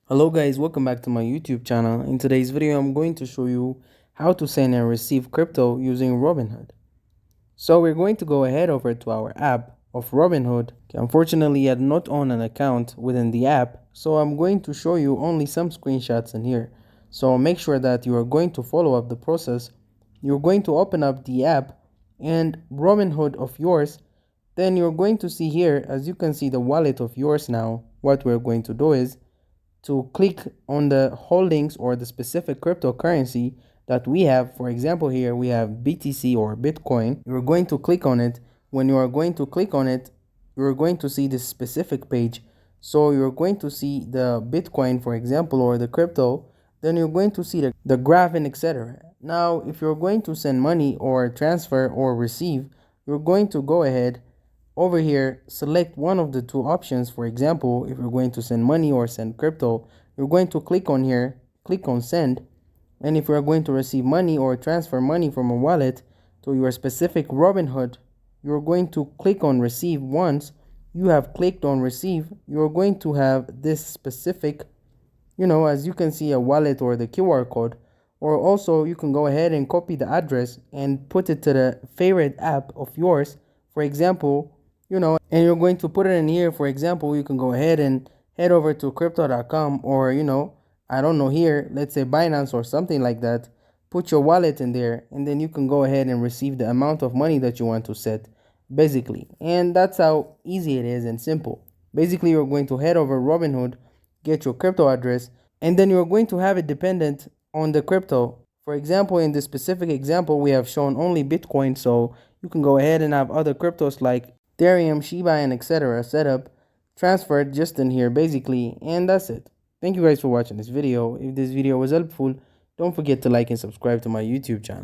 Hello guys, welcome back to my YouTube channel. In today's video, I'm going to show you how to send and receive crypto using Robinhood. So we're going to go ahead over to our app of Robinhood. Unfortunately, I do not own an account within the app, so I'm going to show you only some screenshots in here. So make sure that you are going to follow up the process. You're going to open up the app and Robinhood of yours. Then you're going to see here, as you can see, the wallet of yours now. What we're going to do is to click on the holdings or the specific cryptocurrency that we have. For example, here we have BTC or Bitcoin. You're going to click on it. When you are going to click on it, you're going to see this specific page. So you're going to see the Bitcoin, for example, or the crypto. Then you're going to see the graph and etc. Now, if you're going to send money or transfer or receive, you're going to go ahead over here, select one of the two options. For example, if you're going to send money or send crypto, you're going to click on here, click on send. And if you're going to receive money or transfer money from a wallet to your specific Robinhood, you're going to click on receive. Once you have clicked on receive, you're going to have this specific, as you can see, a wallet or the QR code. Or also you can go ahead and copy the address and put it to the favorite app of yours. For example, and you're going to put it in here. For example, you can go ahead and head over to crypto.com or, I don't know, here, let's say Binance or something like that. Put your wallet in there and then you can go ahead and receive the amount of money that you want to set, basically. And that's how easy it is and simple. Basically, you're going to head over Robinhood, get your crypto address, and then you're going to have it dependent on the crypto. For example, in this specific example, we have shown only Bitcoin, so you can go ahead and have other cryptos like Ethereum, Shiba, and etc. set up, transferred just in here basically, and that's it. Thank you guys for watching this video. If this video was helpful, don't forget to like and subscribe to my YouTube channel.